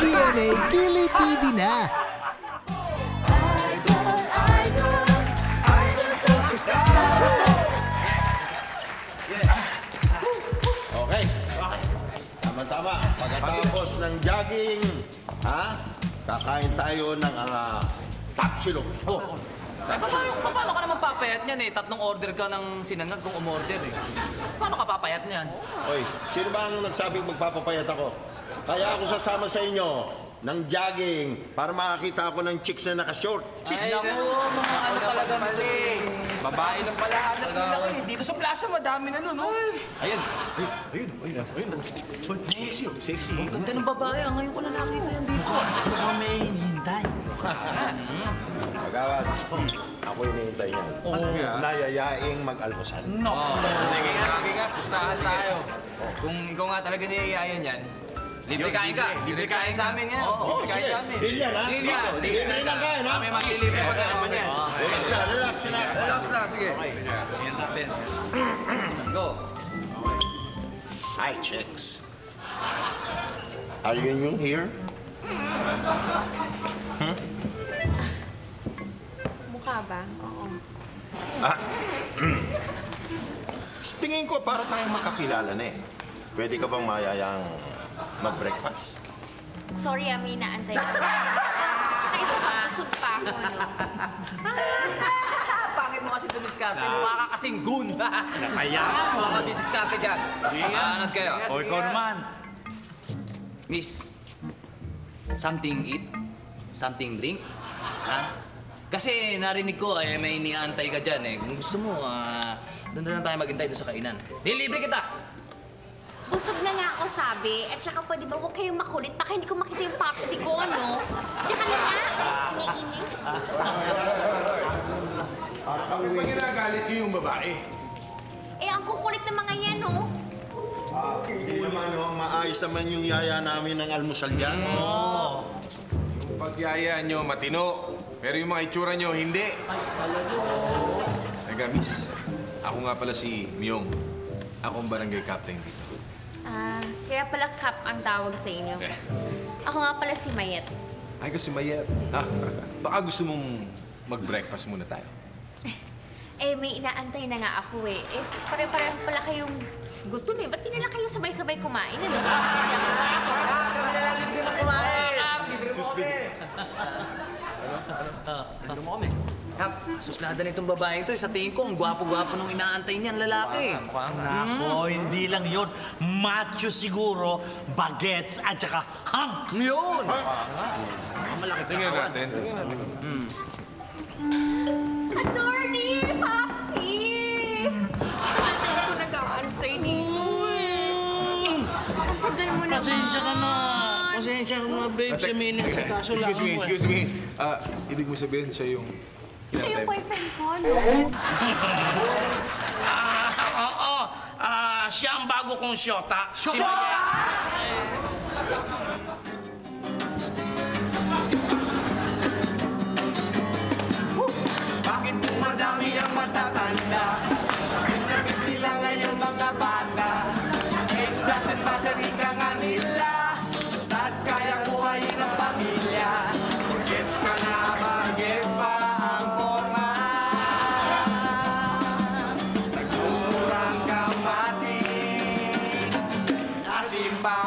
GMA Gili TV na! Okay. Tama-tama. Pagkatapos ng jogging, kakain tayo ng tapsilog. Paano ka naman papayat niyan eh? Tatlong order ka ng sinangag kung umorder eh. Paano ka papayat niyan? Oy, sino ba ang nagsabing magpapapayat ako? Kaya ako sasama sa inyo ng jogging para makakita ako ng chicks na naka-short. Ay, naku, mga ano talaga nito eh. Babae lang pala hanap nila eh. Dito sa plaza, madami na nun, no? Ayun. Ayun. Sexy. Ang ganda ng babae, ngayon ko na nakita yan dito. Ano ba may hinihintay? Magawad, ako hinihintay niya. Nayayaing mag-almusal. Sige nga, pustahan tayo. Kung ikaw nga talaga niyayayan yan, libre kain ka. Libre kain sa amin yan. Oo, sige. Deal yan, ha? Libre lang kain, ha? Kami maglilibre pa naman yan. Relax na. Relax na, sige. Yan natin. Go. Hi, chicks. Are you new here? Mukha ba? Oo. Tingin ko para tayong magkakilala na eh. Pwede ka bang mayayang mag-breakfast? Sorry, may inaantay ko. At saka isa pa, kusog pa ako, ano? Pangit mo kasi dumiskarte. Mukha ka kasing goon. Nakaya. Mukha ka didiskarte dyan. Anot kayo. O ikaw naman. Miss, something eat? Something drink? Kasi narinig ko, may iniantay ka dyan eh. Kung gusto mo, doon na lang tayo maghintay doon sa kainan. Nilibre kita! Busog na nga ako, sabi. At saka pwede ba huwag kayong makulit? Baka hindi ko makita yung popsi ko, ano? Tsaka na nga, iniinig. Bakit ba ginagalit niyo yung babae? Eh, ang kukulit ng mga yan, no? Hindi naman, maayos naman yung yaya namin ng almusal dyan. Yung pagyaya niyo matino, pero yung mga itsura niyo hindi. Teka, miss. Ako nga pala si Myong. Ako ang barangay captain dito. Kaya pala Cap ang tawag sa inyo. Okay. Ako nga pala si Mayet. Ay, kasi Mayet. Baka gusto mong mag-breakfast muna tayo. Eh, may inaantay na nga ako eh. Eh, pare-pareho pala kayong gutom eh. Ba't di na lang kayo sabay-sabay kumain, ano? Kami na lang hindi mo kumain. Libre mo kami. Libre mo kami. Kap, suslada nitong babaeng to. Sa tingin ko, ang gwapo-gwapo nung inaantay niyan lalaki. Nako, hindi lang yun. Macho siguro, bagets at saka hunk. Yun! Malaki Tingnan natin. Attorney! Popsi! Natin ko nag-aantay dito eh. Ang tagal mo naman. Pasensya ka na. Pasensya ka na, babe. Sa minutes, kaso lang. Excuse me. Ibig mo sabihin siya yung... Siya yung boyfriend ko, no? Oo. Siya ang bago kong syota. Syota! Bakit madami ang matatanda? Pinagpili lang ngayon mga bata. Age doesn't matter, ika nga nila. Basta't kaya buhayin ang pamilya. Gets ka na ba? Gets pa ang forma. Nagsurang kamati. Asimba.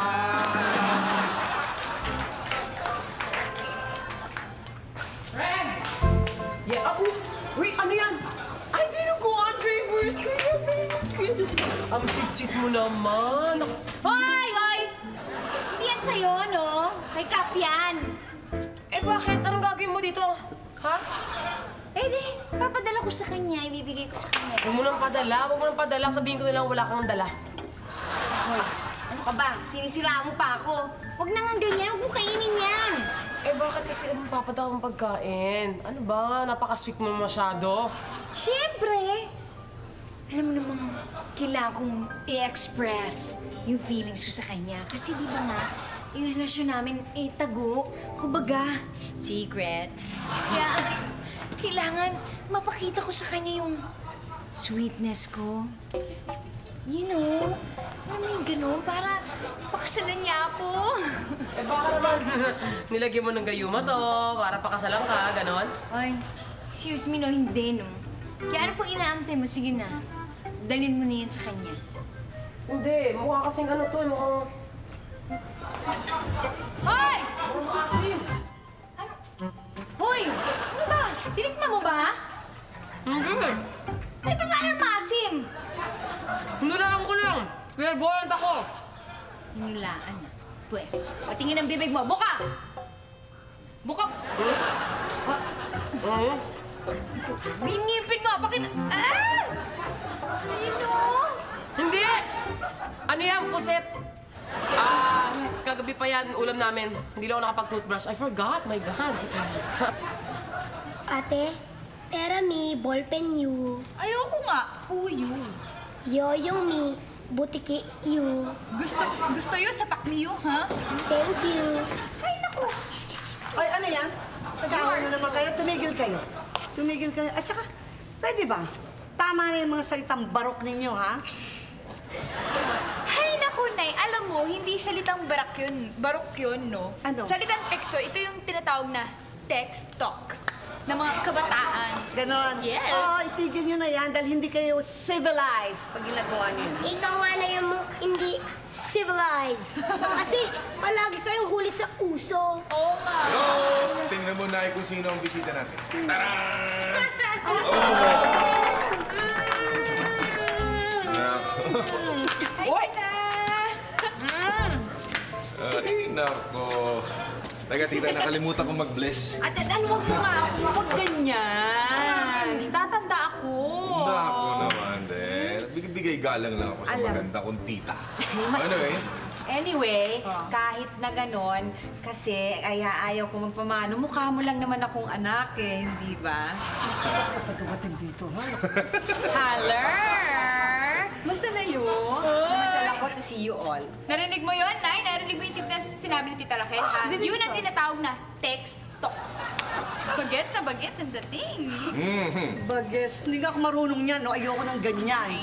Uy, ano yan? Ay, dinuguan, favorite ko yan, favorite. Ang sit-sit mo naman. Hoy! Hoy! Hindi yan sa'yo, no? Kay Cap yan. Eh, bakit? Anong gagawin mo dito? Ha? Eh, di. Papadala ko sa kanya. Ibibigay ko sa kanya. Huwag mo nang padala. Huwag mo nang padala. Sabihin ko na lang wala kang dala. Hoy, ano ka ba? Sinisiraan mo pa ako. Huwag na nga ganyan. Huwag mo kainin yan. Eh, bakit kasi ano papadala mong pagkain? Ano ba? Napaka-sweet mo masyado. Siyempre. Alam mo namang kailangan kong i-express yung feelings ko sa kanya. Kasi di ba nga, yung relasyon namin, tago. Kumbaga, secret. Kaya, kailangan mapakita ko sa kanya yung sweetness ko. You know, alam mo yung gano'n, para pakasalan niya ako. Eh baka naman, nilagyan mo ng gayuma to, para pakasalan ka, ganon. Ay, excuse me, no, hindi, no. Kaya ano pang inaantay mo? Sige na. Dalhin mo na yan sa kanya. Hindi, mukha kasing ano to, mukhang... Hoy! Ano? Hoy! Ano ba? Tinikman mo ba? Hindi. Ay, pa nga yung maasim! Hinulaan ko lang. Clairvoyant ako. Hinulaan na. Pwes, patingin ang bibig mo. Buka! Buka! Yung ngipin mo! Bakit? Ah! Ano? Hindi! Ano yan, puset? Kagabi pa yan, ulam namin. Hindi lang ako nakapag-toothbrush. I forgot, my God. Ate, pera mi, ballpen you. Ayoko nga. Puyo. Yoyong mi, butiki you. Gusto yun sa pakmiyo, ha? Thank you. Ay, naku. Ay, ano yan? Nag-aaway na naman kayo. Tumigil kayo. Tumigil kayo. At saka, pwede ba? Tama na yung mga salitang barok ninyo, ha? Ay, naku, Nay. Alam mo, hindi salitang barok yun, no? Ano? Salitang teksto. Ito yung tinatawag na text talk ng mga kabataan. Ganon. Yes. Oo, itigil nyo na yan dahil hindi kayo civilized pag ginagawa nyo. Ikaw nga na yung hindi civilized. Kasi palagi kayong huli sa uso. Oo nga. Hello! Tingnan mo na kung sino ang bisita natin. Tara! Ay, na! Ay, nako. Teka, tita, nakalimutan kong mag-bless. At ano mo nga ako, huwag ganyan. Tatanda ako. Nako naman, din. Bigay galang lang ako sa maganda kong tita. Anyway, kahit na ganon, kasi ayaw ko magpamano, mukha mo lang naman akong anak eh, hindi ba? Kapag dumating dito, ha? Haller! Musta na yun? Namasyal ako to see you all. Narinig mo yun, Nay? Narinig mo yung tip na sinabi ni Tita Raquel, ha? Yun ang tinatawag na text talk. Bagets na bagets ang dating. Bagets, hindi nga ako marunong yan, no? Ayoko ng ganyan.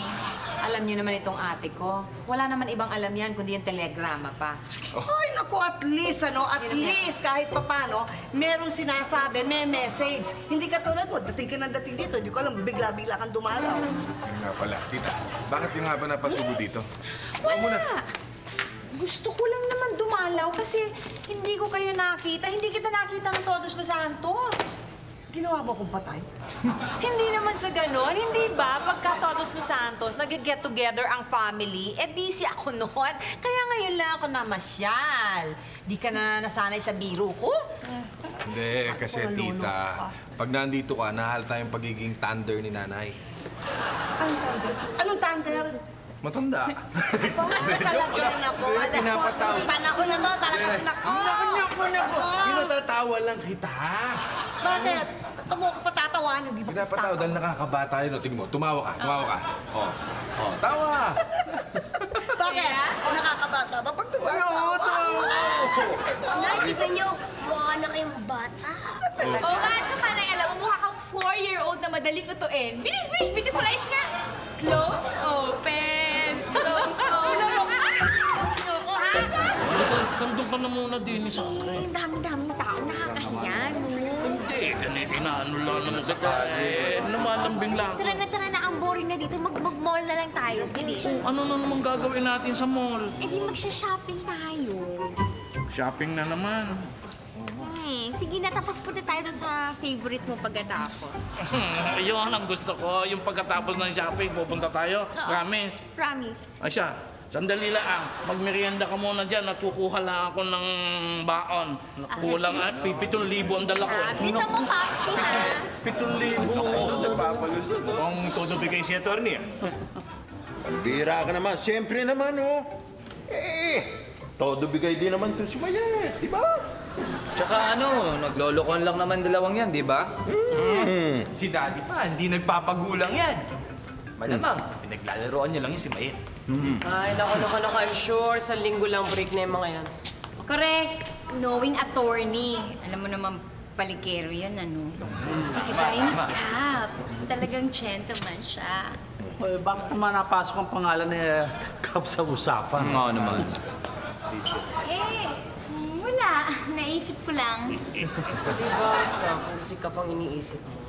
Alam niyo naman itong ate ko. Wala naman ibang alam yan, kundi yung telegrama pa. Ay, naku, at least, ano? At least, kahit papano, merong sinasabi, may message. Hindi ka tulad mo, dating ka ng dating dito. Hindi ko alam, bigla-bigla kang dumalaw. Ayun nga pala, tita. Bakit yung nga ba napasubo dito? Wala! Gusto ko lang naman dumalaw kasi hindi ko kayo nakita. Hindi kita nakita ng Todos los Santos. Ginawa mo akong patay? Hindi naman sa ganon. Hindi ba? Pagka Todos los Santos, nag-get together ang family, busy ako noon. Kaya ngayon lang ako namasyal. Di ka na nasanay sa biro ko? Hindi, kasi tita, pag nandito ka, nahalata yung pagiging thunder ni nanay. Anong thunder? Matanda. Talagang ako. Pinapatawa. Panahon na to, talagang nako. Pinatatawa lang kita. Bakit? Ito mo ako patatawanan, di ba? Pinapatawa dahil nakakabata yun. Tingin mo, tumawa ka. Oh, tawa! Bakit? Nakakabata ba? Pag tumatawa. Nakikita nyo, mukha na kayong bata. Oo nga, tsaka Nay, alam mo, mukha kang 4-year-old na madaling utuin. Bilis, bilis, beautiful eyes nga. Close, open. Close, open. Sandok ka na muna din sa akin. Ang dami-dami tao, nakakahiya, no? Hindi, ganito na ano lang naman sa kaya. Lumalambing lang. Tara na, ang boring na dito. Mag-mall na lang tayo, bilis. Ano na naman gagawin natin sa mall? Eh di magsha-shopping tayo. Shopping na naman. Sige na, tapos punta tayo doon sa favorite mo pagkatapos. Yun ang gusto ko. Yung pagkatapos ng shopping, pupunta tayo. Promise. Promise. Asya, sandali lang. Magmerienda ka muna dyan at kukuha lang ako ng baon. Kulang 7,000 ang dala ko. Bisa mo, Papsi, ha? 7,000. Nagpapalusot. Mukhang todo bigay si attorney. Bira ka naman. Siyempre naman, oh. Todo bigay din naman to si Mayet, di ba? Tsaka ano, naglolokon lang naman dalawang yan, di ba? Si Daddy pa, hindi nagpapagulang yan. Malamang, pinaglalaroan niya lang yung si Mayet. Ay, naku, I'm sure sa linggo lang break na yung mga yan. Correct. Knowing attorney. Alam mo naman, palikero yan, ano? Hindi tayo nag-cap. Talagang gentleman siya. Eh, bakit naman napasok ang pangalan ni Kap sa usapan? Oo naman. ko lang. Diba, sa kung si Kap ang iniisip mo.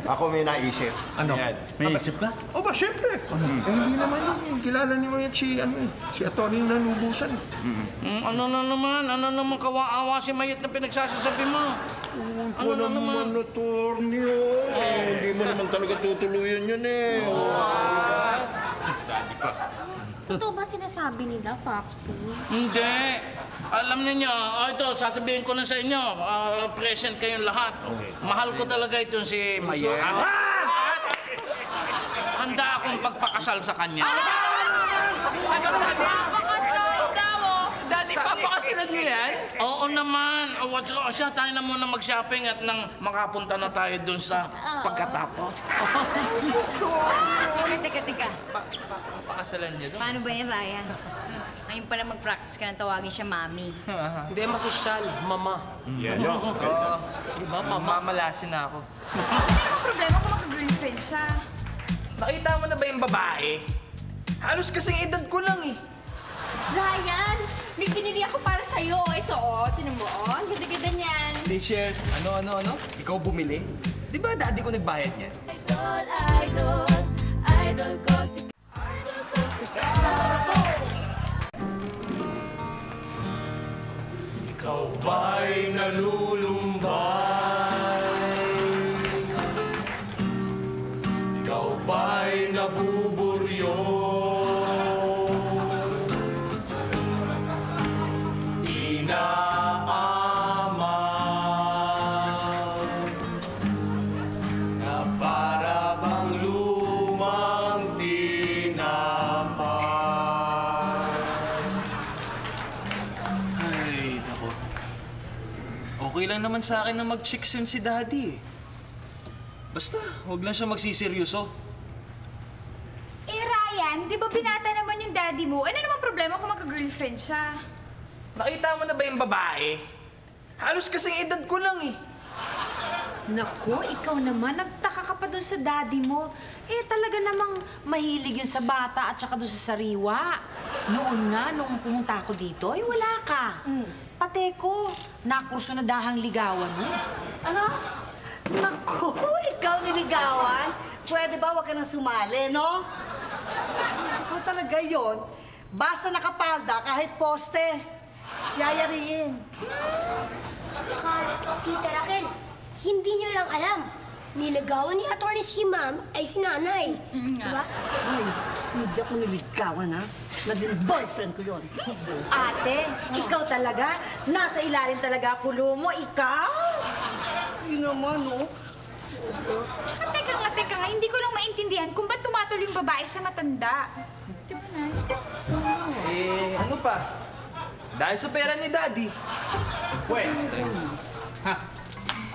Ako may naisip. Ano? May isip ka? O ba, siyempre. Hindi naman yun. Kilala niyo yan si Atty. yung nanubusan. Ano naman kawa-awa si Mayet na pinagsasasabi mo? Ano na naman, Atty. Hindi mo naman talaga tutuluyan yun eh. Totoo ba sinasabi nila, Popsi? Hindi. Alam niyo, ito, sasabihin ko na sa inyo, present kayong lahat. Mahal ko talaga itong si Mayet. Handa akong pagpakasal sa kanya. Papakasal daw! Daddy, papakasalan niyo yan? Oo naman. Siya, tayo na muna mag-shopping at nang makapunta na tayo dun sa pagkatapos. Teka. Papakasalan niyo doon? Paano ba yan, Ryan? Ngayon pala mag-practice ka na tawagin siya Mami. Hindi, masosyal. Mama. Yan. Diba, mama? Mamalasin na ako. Ano ang problema kung maka-girlfriend siya? Nakita mo na ba yung babae? Halos kasing edad ko lang eh. Ryan, may pinili ako para sa'yo. Ito, tinan mo, ang ganda-ganda niyan. T-shirt. Ano? Ikaw bumili? Di ba daddy ko nagbayad niyan? Idol ko si... Ikaw ba'y nalulumbay? Ikaw ba'y nabuburyo? Inaaman na para bang lumang tinapay? Ay, nako. Okay lang naman sa akin na mag-chicks yun si daddy eh. Basta, huwag lang siya magsiseryoso. Eh, Ryan, di ba binata naman yung daddy mo? Ano naman problema kung maka-girlfriend siya? Nakita mo na ba yung babae? Halos kasing edad ko lang eh. Naku, ikaw naman, nagtaka ka pa dun sa daddy mo. Eh, talaga namang mahilig yun sa bata at saka dun sa sariwa. Noon nga, nung pumunta ako dito, ay wala ka. Pati ko, nakurso na dahang ligawan mo. Ano? Naku, ikaw niligawan? Pwede ba wag ka nang sumali, no? Ikaw talaga yon. Basta nakapalda kahit poste. Yayariin. Tita Raquel, hindi nyo lang alam. Niligawan ni Atty. si Ma'am ay si Nanay. Diba? Ay, hindi ako niligawan, ha? Naging boyfriend ko yon. Ate, ikaw talaga? Nasa ilalim talaga kulo mo, ikaw? Hindi naman, no? Tsaka teka nga, hindi ko lang maintindihan kung ba't tumatol yung babae sa matanda. Di ba, Nay? Eh, ano pa? Dahil sa pera ni daddy. Pwes,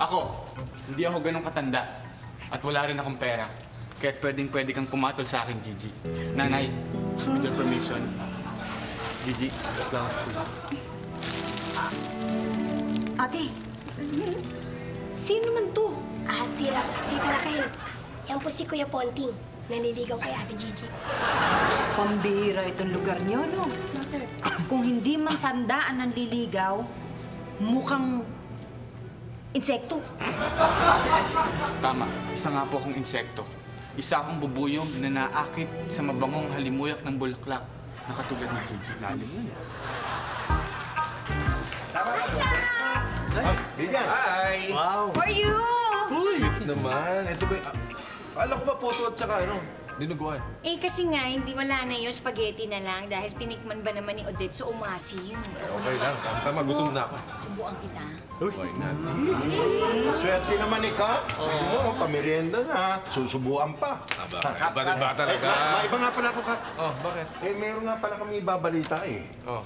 ako, hindi ako ganun katanda. At wala rin akong pera. Kaya pwede kang pumatol sa akin, Gigi. Nanay, with your permission. Gigi, flowers po. Ate, sino man to? Tita Raquel, yan po si Kuya Ponting. Naliligaw kay Ate Gigi. Pambihira itong lugar niyo, no? Kung hindi man tandaan ng liligaw, mukhang insekto. Tama, isa nga po akong insekto. Isa akong bubuyog na naakit sa mabangong halimuyak ng bulaklak na katulad ni Gigi. Lalim yun. Vivian! Hi! Wow! For you! Uy! Sweet naman. Ito ba Akala ko ba puto at saka dinuguan? Eh, kasi nga, hindi wala na yung spaghetti na lang dahil tinikman ba naman ni Odette, so umasim. Okay lang. Tama, gutom na ako. Subuan kita. Why not? Swerte naman ikaw. Oo, pamerienda na. Susubuan pa. Iba talaga. Maiba nga pala ako, Kap. Oh, bakit? Eh, meron nga pala kami ibabalita eh. Oh.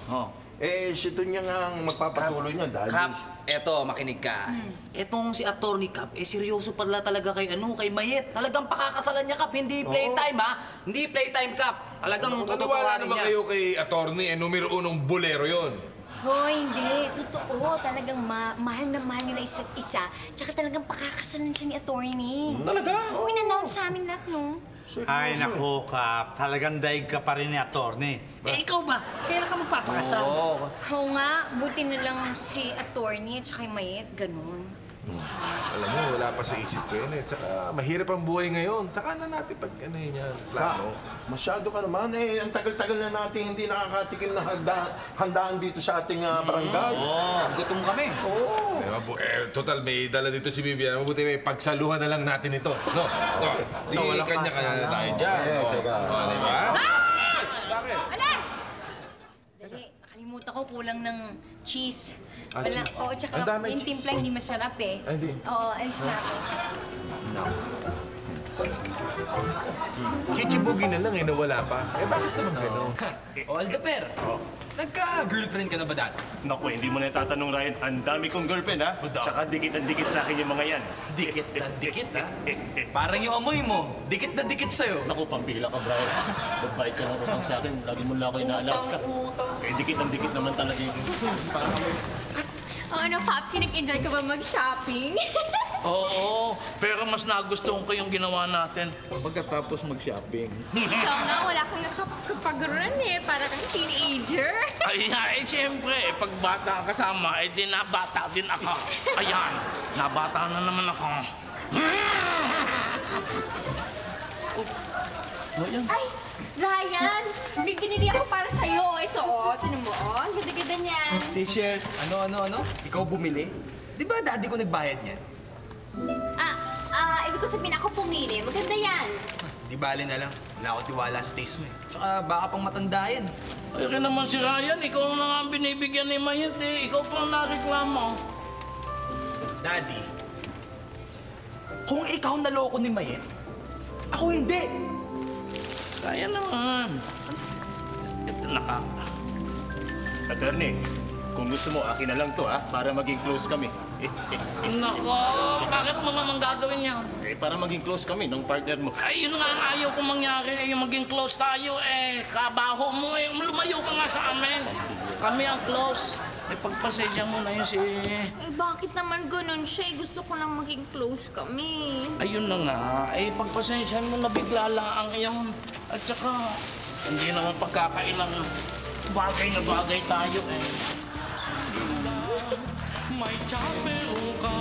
Eh, si Tonya nga ang magpapatuloy niya dahil... Kap, eto, makinig ka. Etong si Atty. Kap, seryoso pala talaga kay Mayet. Talagang pakakasalan niya, Kap. Hindi playtime, ha? Hindi playtime, Kap. Talagang Maniwala tututuwanin naman niya. kayo kay attorney, numero unong bolero yon. Hoy, hindi. Totoo. Talagang mahal na mahal nila isa't isa. Tsaka talagang pakakasalan siya ni attorney. Talaga? Oo, in-announce sa amin lahat, no? Ay, naku, Kap. Talagang daig ka pa rin ni attorney. Eh, ikaw ba? Kailan ka magpapakasal? Oo nga, buti na lang si attorney at saka yung Mayet, ganun. Alam mo, wala pa sa isip ko yun eh. Tsaka mahirap ang buhay ngayon. Tsaka na natin pag ano yun yan, plano. Masyado ka naman eh. Ang tagal-tagal na natin hindi nakakatikim na handaan dito sa ating barangay. Gutom kami. Total, may dala dito si Vivian. Mabuti may pagsaluhan na lang natin ito. No? So, walang kanya-kanya na tayo dyan. Teka. Diba? Bakit? Alex! Dali, nakalimutan ko kulang ng cheese. Wala, oo, tsaka yung timpla hindi masarap eh. Ay, hindi. Oo, alis na ako. Chichibugi na lang eh, nawala pa. Eh, bakit naman gano'n? O, Aldaper, nagka-girlfriend ka na ba dati? Naku, hindi mo na tatanong, Ryan. Ang dami kong girlfriend, ha? Tsaka dikit na dikit sa akin yung mga yan. Dikit na dikit, ha? Parang yung amoy mo, dikit na dikit sa'yo. Naku, pambihila ka, Brian. Babayad ka ng utang sa akin. Lagi mo lang ako inaalas ka. Eh, dikit ang dikit naman talaga yun. Ano, Popsy, nag-enjoy ka ba mag-shopping? Oo, pero mas nagustuhan ko yung ginawa natin pagkatapos mag-shopping. Ikaw nga, wala kang nakapag-run eh. Para kang teenager. Ay, siyempre, pag bata kasama, eh di nabata din ako. Ayan, nabata na naman ako. Ay, Ryan! May binili ako para sa'yo. Ito, tinan mo, ang ganda-ganda niyan. T-shirt, ano? Ikaw bumili? Di ba daddy ko nagbayad niyan? Ibig ko sabihin ako pumili. Maganda yan. Di bali na lang. Wala ako tiwala sa taste mo eh. Tsaka baka pang matanda yan. Ay, rin naman si Ryan, ikaw na nga ang binibigyan ni Mayet eh. Ikaw pang nareklamo. Daddy, kung ikaw naloko ni Mayet, ako hindi. Kaya naman. Ito Attorney, kung gusto mo, akin na lang to, ha? Para maging close kami. Nako, bakit mo naman gagawin yan? Eh, para maging close kami ng partner mo. Ay, yun nga ang ayaw kong mangyari. Yung maging close tayo, kabaho mo eh. Lumayo ka nga sa amin. Kami ang close. Pagpasensya mo na yun si... Bakit naman ganun siya? Gusto ko lang maging close kami. Ayun na nga. Pagpasensya mo na bigla lang ang iyon. At saka, hindi naman pagkakailang bagay na bagay tayo eh. May chapel ka,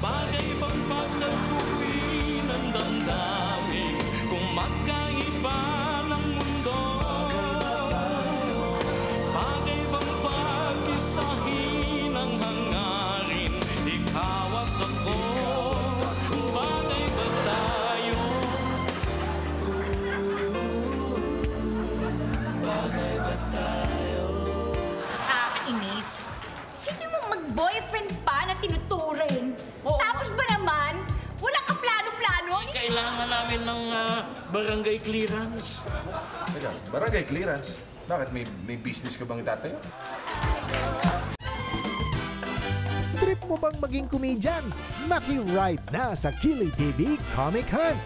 bagay bang pagtagpuin ang damdamin kung magkaiba ng mundo? Bagay bang pag-isahin ang hangarin, ikaw at ako, bagay ba tayo? Bagay ba tayo? Nakakainis. Sige mo mag-boyfriend pa na tinuturing. Tapos ba naman, wala ka plano-plano? Kailangan namin ng barangay clearance. Teka, barangay clearance? Bakit? May business ka bang itatayo? Trip mo bang maging komedyan? Maki-right na sa Kili TV Comic Hunt.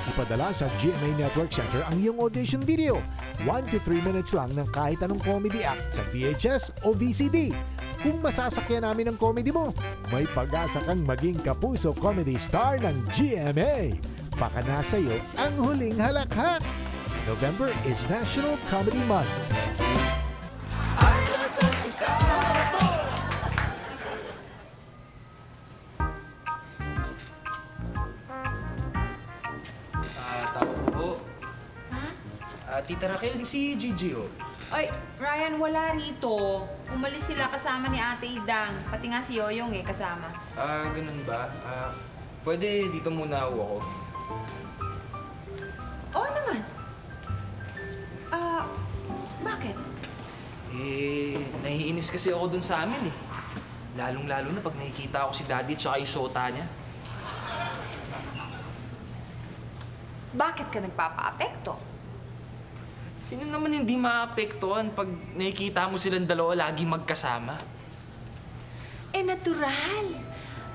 Ipadala sa GMA Network Center ang iyong audition video. 1 to 3 minutes lang ng kahit anong comedy act sa VHS o VCD. Kung masasakyan namin ang comedy mo, may pag-asa kang maging kapuso comedy star ng GMA. Baka nasa iyo ang huling halakhak. November is National Comedy Month. Tao po. Tita Raquel, si Gigi oh. Ay, Ryan, wala rito. Umalis sila kasama ni Ate Idang. Pati nga si Yoyong kasama. Ganun ba? Pwede dito muna ako. Oo naman. Bakit? Naiinis kasi ako dun sa amin eh. Lalong-lalo na pag nakikita ako si Daddy at saka yung shota niya. Bakit ka nagpapa-apekto? Sino naman hindi maapektuhan pag nakikita mo silang dalawa lagi magkasama? Natural.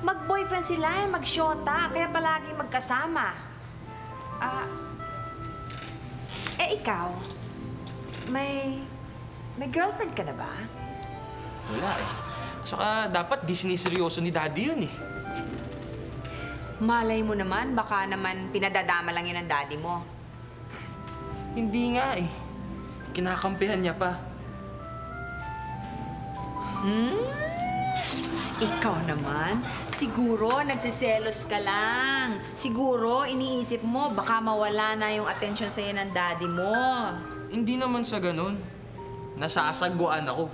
Mag-boyfriend sila, mag-shota, kaya palagi magkasama. Ikaw, may girlfriend ka na ba? Wala eh. Tsaka dapat di siniseryoso ni Daddy yun eh. Malay mo naman, baka naman pinadadama lang yun ng daddy mo. Hindi nga eh. Kinakampihan niya pa. Ikaw naman, siguro nagsiselos ka lang. Siguro iniisip mo baka mawala na yung attention sa'yo ng daddy mo. Hindi naman sa ganun. Nasasagwan ako.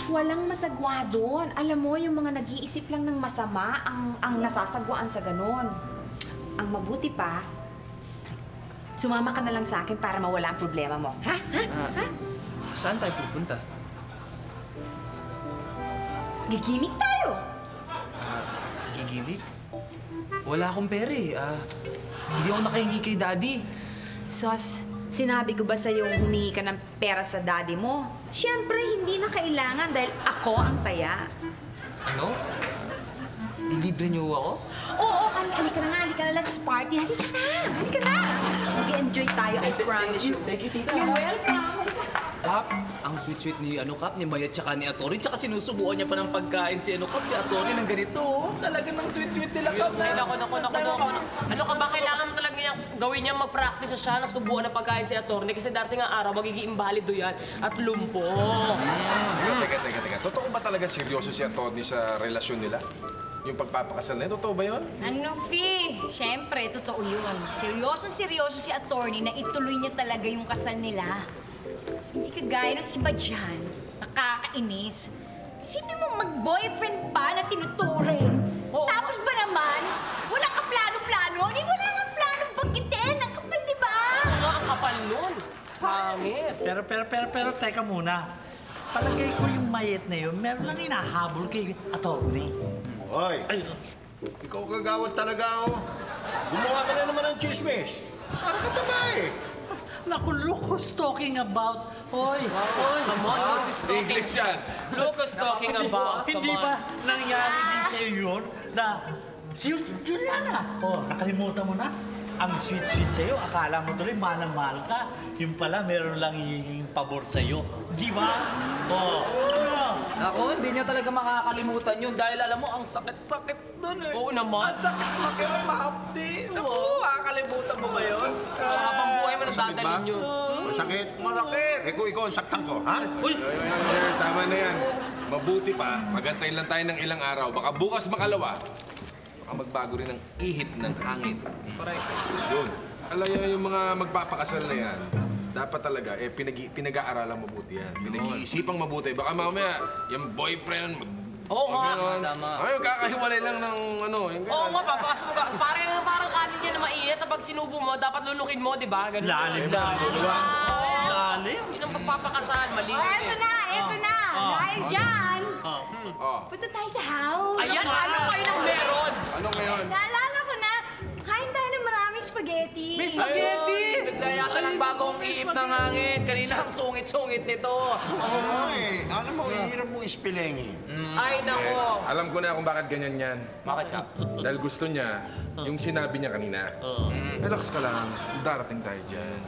Walang masagwa doon. Alam mo, yung mga nag-iisip lang ng masama ang nasasagwaan sa ganun. Ang mabuti pa, sumama ka na lang sa akin para mawala ang problema mo. Ha? Saan tayo pupunta? Gigimik tayo. Gigimik? Wala akong pera eh. Hindi ako nakahingi kay daddy. Sos, sinabi ko ba sa'yo humingi ka ng pera sa daddy mo? Siyempre, hindi na kailangan dahil ako ang taya. Ano? Ilibre niyo ako? Oo, halika na nga, halika na. Let's party. Halika na. Mag-enjoy tayo, I promise you. Thank you, tita. You're welcome. Kap, ang sweet-sweet ni Kap, ni Mayat tsaka ni Atory, tsaka sinusubuan niya pa ng pagkain si Kap, si Atory ng ganito. Talaga ng sweet-sweet nila, Kap. Ay, naku. Ano ka ba? Kailangan mo talaga niya gawin niya mag-practice siya na subuan ng pagkain si Atty. Kasi darating ang araw, magiging imbalido yan at lumpo. Teka. Totoo ba talaga seryoso si Atty. sa relasyon nila? Yung pagpapakasal na yun, totoo ba yun? Ano, Fee? Siyempre, totoo yun. Seryoso si attorney na ituloy niya talaga yung kasal nila. Hindi kagaya ng iba dyan, nakakainis. Sino mo mag-boyfriend pa na tinuturing? Tapos ba naman, wala ka plano-plano? Wala nga planong banggitin. Ang kapal, di ba? Ano ang kapal nun? Pangit. Pero teka muna. Palagay ko yung mayet na yun, meron lang hinahabol kay attorney. Hoy! Ikaw kagawad talaga, oh. Gumawa ka na naman ng chismis. Para ka babae. Naku, look who's talking about. Hoy! Come on, this is talking. English yan. Look who's talking about. Hindi ba nangyari din sa'yo yun na si Juliana? Nakalimutan mo na? Ang sweet-sweet sa'yo, akala mo tuloy mahal ka. Yung pala, meron lang hihinging pabor sa'yo. Di ba? Ako, hindi niya talaga makakalimutan yun dahil alam mo, ang sakit-sakit dun eh. Oo naman. Ang sakit-sakit ang mahapdi. Naku, makakalimutan mo ba yun? Habang buhay mo nadadalhin yun. Masakit? Masakit. Eh kung ikaw ang saktan ko, ha? Sir, tama na yan. Mabuti pa, magantayin lang tayo ng ilang araw. Baka bukas makalawa, baka magbago rin ang ihip ng hangin. Correct. Yun. Alam niyo, yung mga magpapakasal na yan, dapat talaga, pinag-aaralan mabuti yan. Pinag-iisipang mabuti. Baka mamaya, yung boyfriend, Oo nga. Tama. Ayun, kakahiwalay lang ng yung Oo nga, papakas mo ka. Parang kanin niya na mainit na pag sinubo mo, dapat lulukin mo, di ba? Ganun. Lalim. Yun ang pagpapakasal, mali. Eto na. Dahil dyan, punta tayo sa house. Ayan, ano kayo nang meron? Ano ngayon? Naalala ko na, kain tayo ng maraming spaghetti. May spaghetti! Bigla yata ng bagong iip ng hangin. Kanina ang sungit-sungit nito. Oo nga eh. Alam mo, hirap mong ispilengin. Ay, nako. Alam ko na kung bakit ganyan yan. Bakit ka? Dahil gusto niya, yung sinabi niya kanina. Relax ka lang, darating tayo dyan.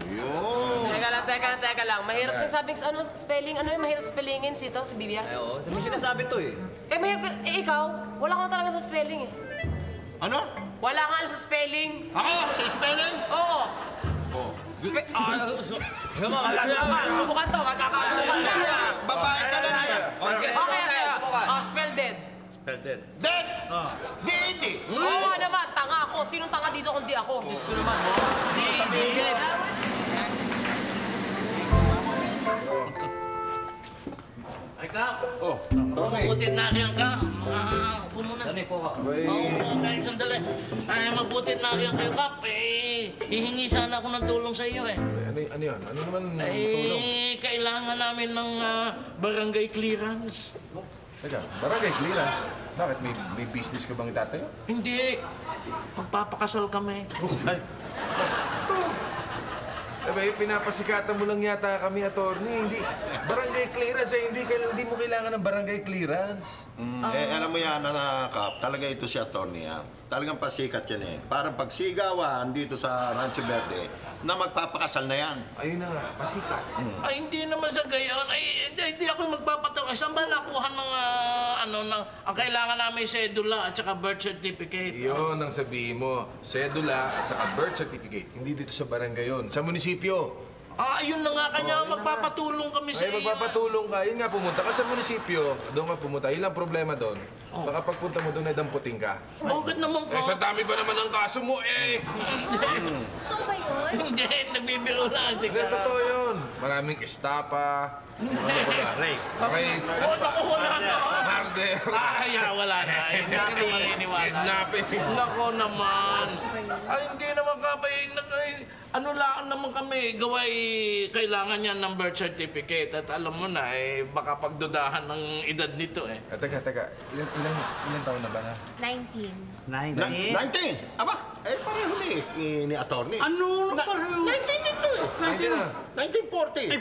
Yun. Teka lang. Mahirap sinasabing spelling. Ano yung mahirap spellingin si Bibian? Ay, oo. Dami sinasabi to eh. Ikaw, wala ka talaga sa spelling eh. Ano? Wala ka alam sa spelling. Ako? Sa spelling? Oo. Subukan to, magkakasubukan to. Babae ka na naman. Okay, spell dead. Dead! Dead! Oo nga naman, tanga ako. Sinong tanga dito kundi ako? Diyos ko naman. Dead. Ay, Kap. Okay. Mabutit na riyan ka. Upo muna. Dali po ka. Sandali. Ay, mabutit na riyan kayo, Kap. Hihingi sana ako ng tulong sa iyo eh. Ano yan? Ano naman tulong? Kailangan namin ng barangay clearance. Teka, barangay clearance? Bakit? May business ka bang itatayo? Hindi. Magpapakasal kami. Diba, pinapasikatan mo lang yata kami, attorney. Hindi. Barangay clearance hindi mo kailangan ng barangay clearance. Alam mo yan, Kap, talaga ito si attorney yan. Talagang pasikat yan eh. Parang pagsigawan dito sa Rancho Verde, na magpapakasal na yan. Ayun na nga, pasikat. Ay, hindi naman sa gayon. Ay, hindi ako magpapataw. Ay, saan ba nakuha ng, ang kailangan namin sedula at saka birth certificate? Iyon ang sabihin mo. Sedula at saka birth certificate. Hindi dito sa barangay yun. Sa munisipyo. Ah, ayun na nga kanya. Magpapatulong kami sa iyo. Ay, magpapatulong ka. Yun nga, pumunta ka sa munisipyo. Doon ka pumunta. Yun lang problema doon. Baka pagpunta mo doon ay damputin ka. Bakit naman ka? Eh, sa dami ba naman ang kaso mo eh? Totoo ba yun? Hindi, nagbibiro lang siguro. Totoo yun. Maraming estapa. Rape. Oh, naku, wala na. Murder. Ay, wala na. Hindi ka naman maniniwala. Kidnapping. Nako naman. Ay, hindi naman ano lang naman kami, gaway kailangan yan ng birth certificate. At alam mo na, baka pagdudahan ng edad nito eh. Teka. Ilan taon na ba na? 19. 19? Aba, pareho ni attorney. Ano na pala? 19 ito eh. 1940.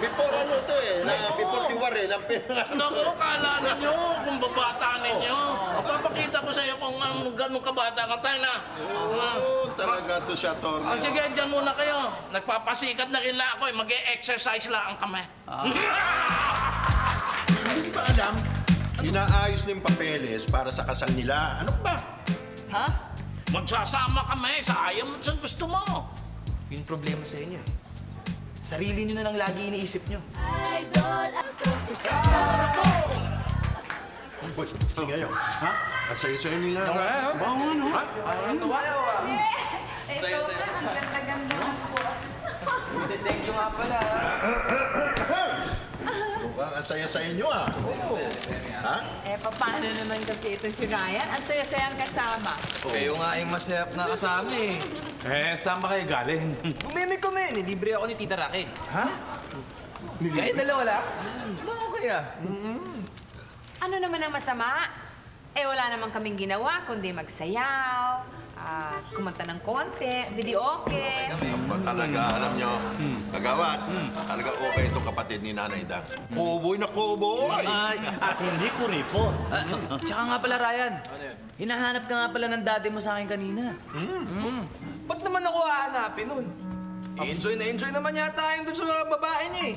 Before ano ito eh, before the war eh. Naku, kala ninyo kung babata ninyo. Papakita ko sa iyo kung gano'ng kabata ka tayo na. Oo, talaga to siya, attorney. Sige, dyan muna kayo. Nagpapasikat na rin lang ako eh. Mag-e-exercise lang kami. Hindi ba alam? Inaayos na yung papeles para sa kasal nila. Ano ba? Ha? Magsasama kami sa ayaw mo sa gusto mo. Yung problema sa inyo. Sarili nyo na lang lagi iniisip nyo. Uy, ngayon. Ha? At sayo-sayo nila. Bango, no? Ha? Sayo-sayo. Ang ganda-ganda ng boss. Thank you nga pala. Mukhang ang saya-sayo nyo ah. Ha? Paano naman kasi itong si Ryan? Ang saya-sayang kasama. Kayo nga yung masayap na kasama eh. Saan ba kayo galing? Bumimig kami. Nilibre ako ni Tita Raquel. Ha? Kahit dalawa lang? Bakit kaya? Ano naman ang masama? Wala naman kaming ginawa, kundi magsayaw, kumanta ng konti, video okay. Talaga, alam nyo, kagawad, talaga okay itong kapatid ni Nanay Dang. Kuboy na kuboy! Ay, at hindi ko ripo. Tsaka nga pala, Ryan. Hinahanap ka nga pala ng daddy mo sa akin kanina. Ba't naman ako hahanapin nun? Enjoy na enjoy naman yata yung dun sa babae niya eh.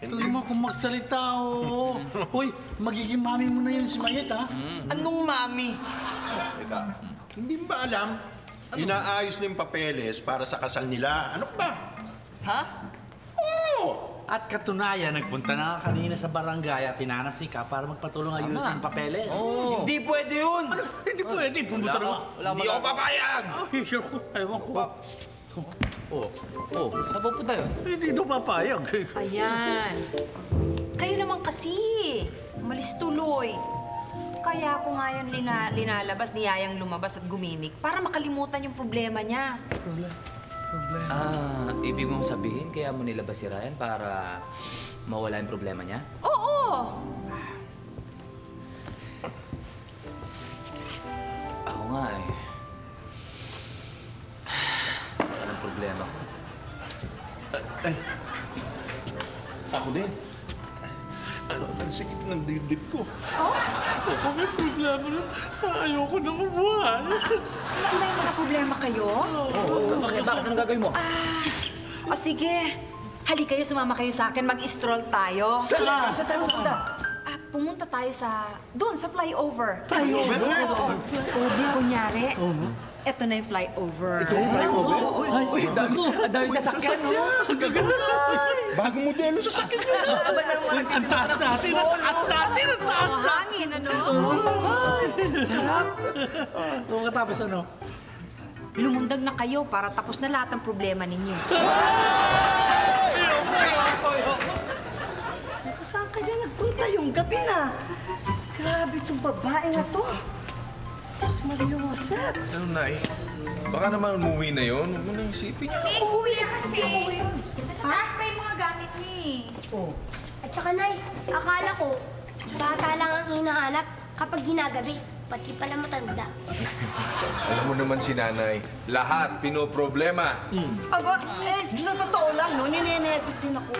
Ito naman kung magsalita, oo. Uy, magiging mami mo na yun si Mayet, ha? Anong mami? Teka, hindi ba alam? Inaayos na yung papeles para sa kasal nila. Ano ba? Ha? Oo! At katunayan, nagpunta na nga kanina sa barangay at tinanap si Ka para magpatulong ayusin papeles. Hindi pwede yun! Hindi pwede, pumunta na nga. Hindi ako papayag! Ay, ewan ko. Napupunta yun? Hindi daw papayag. Ayan. Kayo naman kasi. Umalis tuloy. Kaya ako nga yun linalabas, niyayang lumabas at gumimik para makalimutan yung problema niya. Ibig mong sabihin kaya mo nilabas si Ryan para mawala yung problema niya? Oo! Ako nga eh. Anong problema ko? Ako din. Ang sikip ng dibdib ko. Kung may problema na, ayoko na mabuhay. May mga problema kayo? Bakit? Anong gagawin mo? Sige. Halika kayo, sumama kayo sa akin. Mag-stroll tayo. Saan tayo pupunta? Pumunta tayo doon sa flyover. Flyover? Kunyari, eto na yung flyover. Ito yung flyover? Ay, dami sasakyan, no? Bagong modelo sa sakit nyo. Ang taas natin, ang taas natin, ang taas natin. Hangin, ano? Sarap. Tapos ano? Lumundag na kayo para tapos na lahat ng problema ninyo. Saan kaya nagpunta yung gabi na? Grabe itong babae na to. Diyos Maria Josep. Ano, Nay? Baka naman umuwi na yun. Huwag mo nang isipin niya. Eh, kuya kasi. Nasa taas pa yung mga gamit niya eh. At saka, Nay, akala ko, bata lang ang hinahanap kapag ginagabi. Pati pala matanda. Alam mo naman si Nanay, lahat pinoproblema. Aba, sa totoo lang, no? Ninenervous din ako.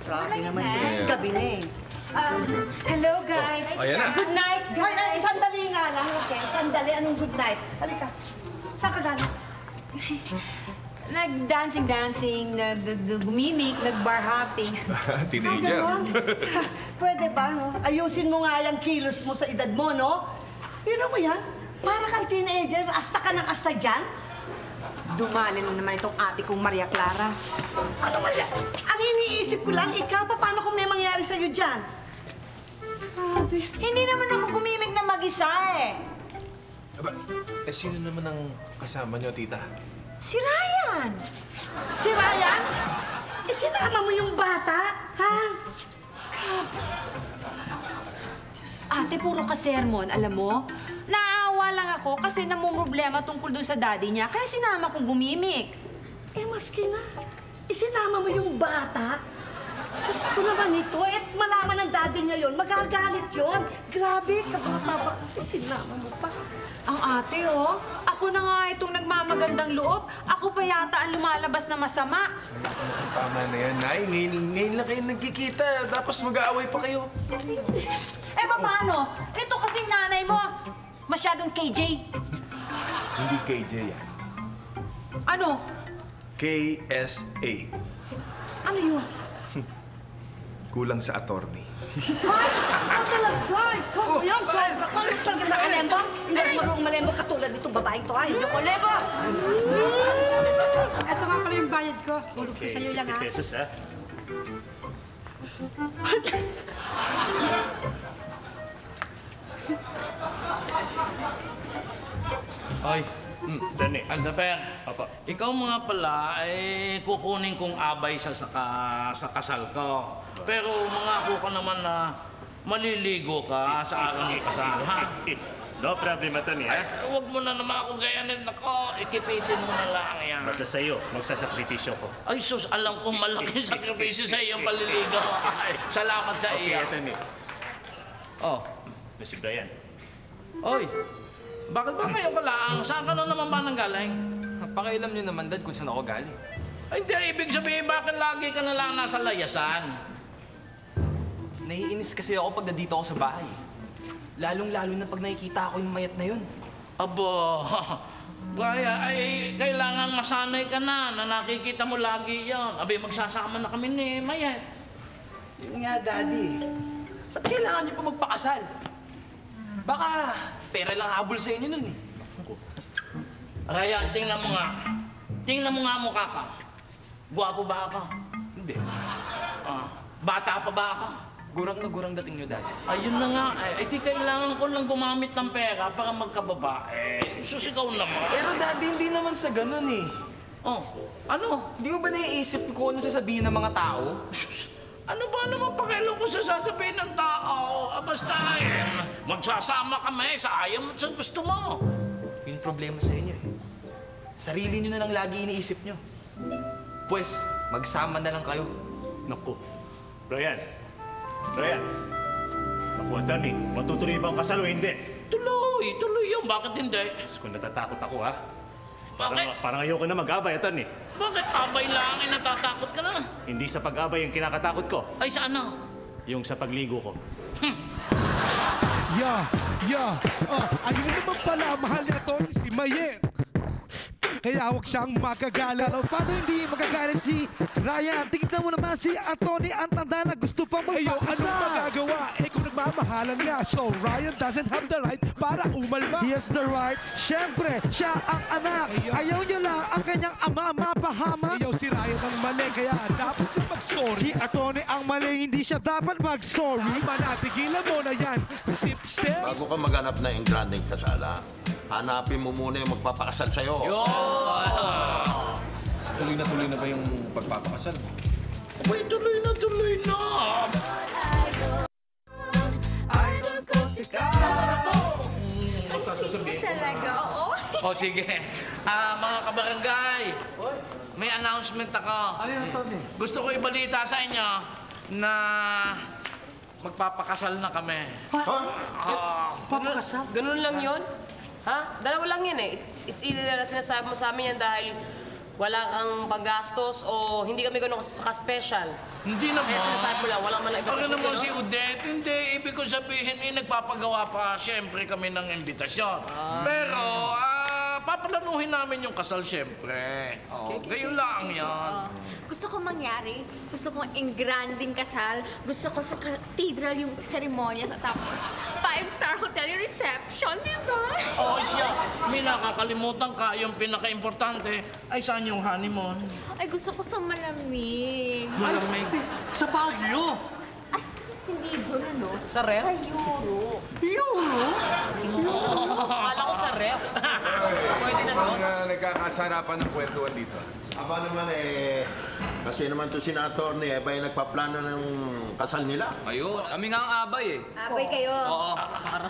Grabe naman yun. Gabi na eh. Hello, guys. Ayan na. Good night, guys. Ay, sandali nga lang, okay? Sandali, anong good night? Halika. Saan ka galing? Nag-dancing, nag-gumimik, nag-bar hopping. Teenager. Ganon? Pwede ba, no? Ayusin mo nga yung kilos mo sa edad mo, no? Pero mo yan, para kang teenager, asta ka ng asta dyan. Dumali na naman itong ate kong Maria Clara. Ano Maria? Ang iniisip ko lang, ikaw, paano kung may mangyari sa'yo dyan? Grabe. Hindi naman ako gumimik na mag-isa eh. Aba, sino naman ang kasama niyo, tita? Si Ryan! Si Ryan? Sinama mo yung bata, ha? Grabe. Ate, puro ka sermon, alam mo? Naawa lang ako kasi namumroblema tungkol doon sa daddy niya, kaya sinama kong gumimik. Maski na. Isinama mo yung bata? Diyos ko naman ito. Malaman ng daddy niya yun. Magagalit yun. Grabe, kababa. Isinama mo pa. Ang ate, oh. Ako na nga itong nagmamagandang loob. Ako pa yata ang lumalabas na masama. Tama na yan, Nay. Ngayon lang kayo nagkikita. Tapos mag-aaway pa kayo. Paano? Ito kasing nanay mo. Masyadong KJ. Hindi KJ yan. Ano? KSA. Ano yun? Kulang sa attorney. Talaga, ikaw yan. Kalis talaga sa kalembo. Hindi ako marunong malembo katulad nitong babaeng to, ha? Hindi ako lembo. Ito nga pala yung bayad ko. Hulog ko sa'yo lang, ha? 50 pesos, ha? Ay, Dani. Aldaper, Apa. ikaw mga pala, kukunin kong abay sa kasal ko. Pero mangako ka naman na maliligo ka sa araw ng kasal, ha? No problem, Tony, ha? Huwag mo na naman ako gayanin ako. Ikipitin mo na lang yan. Basta sa'yo, magsasakripisyo ko. Ay, sus, alam ko malaking sakripisyo sa iyong paliligo. Ay, salamat sa iyo. Okay, Tony. Oh. Mr. Brian. Oy, bakit ba kayo kalaang? Saan ka na naman ba nanggaling? Pakialam niyo naman, Dad, kung saan ako galing. Ay, hindi. Ibig sabihin, bakit lagi ka na lang nasa layasan? Naiinis kasi ako pag nandito ako sa bahay. Lalong-lalo na pag nakikita ako yung mayat na yun. Abo, kaya ay kailangan masanay ka na nakikita mo lagi yan. Abi, magsasama na kami ni Mayet. Yun nga, Daddy. Ba't kailangan niyo pa magpakasal? Baka pera lang habol sa inyo nun eh. Ryan, tingnan mo nga. Tingnan mo nga mukha ka. Gwapo ba ako? Hindi. Bata pa ba ako? Gurang na gurang dating niyo, Daddy. Ayun na nga. Di kailangan ko lang gumamit ng pera para magkababae. Susigaw naman. Pero Daddy, hindi naman sa ganun eh. Oh, ano? Hindi mo ba naiisip kung ano sasabihin ng mga tao? Ano ba naman pakialam ko sa sasabihin ng tao? Basta magsasama kami sa ayaw mo sa gusto mo. Yung problema sa inyo eh. Sarili niyo na lang lagi iniisip niyo. Pues, magsama na lang kayo. Naku. Brian. Naku, Tony. Matutuloy ba ang kasal o hindi? Tuloy yun. Bakit hindi? Kung natatakot ako, ha? Bakit? Parang ayoko na mag-abay, Tony. Bakit abay lang natatakot ka na? Hindi sa pag-abay yung kinakatakot ko. Ay, sa ano? Yung sa pagligo ko. Ayun naman pala, mahal niya Tony, si Mayet. Kaya huwag siyang magagalit. Pero paano hindi magagalit si Ryan? Tingnan mo naman si Anthony ang tanda na gusto pang magpakasal. Anong magagawa? Kung nagmamahalan nga, so Ryan doesn't have the right para umalma. He has the right. Siyempre, siya ang anak. Ayaw niya lang ang kanyang ama mapahamak. Ayaw si Ryan ang mali, kaya dapat siya mag-sorry. Si Anthony ang mali, hindi siya dapat mag-sorry. Tama na, tigilan mo na yan. Sip-sip. Bago ka maghanap na yung granding kasalan, hanapin mo muna yung magpapakasal sa'yo. Tuloy na ba yung pagpapakasal? Abay, tuloy na. Idol ko si Sasabihin ko Talaga, oo. O sige. Mga kabarangay, may announcement ako. Ano yan, Tony? Gusto ko ibalita sa inyo na magpapakasal na kami. Papakasal? Ganun lang yun? Ha? Dalawa lang yan eh. It's either na sinasabi mo sa amin yan dahil wala kang paggastos o hindi kami ganun ka-special. Hindi naman. Kaya sinasabi mo lang, wala man lang Ano invitation. naman si Odette? Hindi. Ibig ko sabihin, nagpapagawa pa siyempre kami ng imbitasyon. Pero, paplanuhin namin yung kasal, syempre. Ngayon lang yan. Gusto ko mangyari. Gusto ko engranding kasal. Gusto ko sa cathedral yung seremonya at tapos 5-star hotel yung reception, di ba? Oo, siya. May nakakalimutan ka. Yung pinaka-importante ay saan yung honeymoon? Ay, gusto ko sa malamig. Malamig. Sa Baguio. Hindi doon, ano? Sa ref? Sa Euro. Euro? Akala ko sa ref. Pwede na doon. Mga nagkakasarapan ng kwentuhan dito. Aba naman kasi naman to si attorney ba yung nagpaplano ng kasal nila? Ayun, kami nga ang abay Abay kayo. Oo.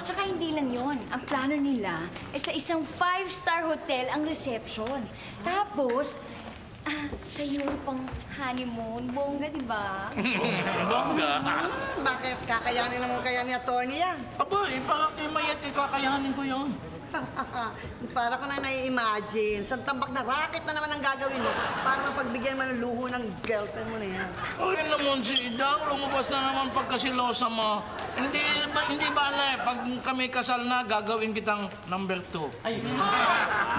Tsaka hindi lang yon. Ang plano nila ay sa isang 5-star hotel ang reception. Tapos, sa Europe ang honeymoon. Bongga, di ba? Bongga. Bakit? Kakayanin naman kaya ni attorney yan? Aba, para kay Mayet, kakayanin ko yun. Para ko na nai-imagine. Sa tambak na racket na naman ang gagawin mo para mapagbigyan mo ng luho ng girlfriend mo na yan. Ay naman si Idang, lumabas na naman pagkasilosa mo. Hindi bale, pag kami kasal na, gagawin kitang number 2. Ay.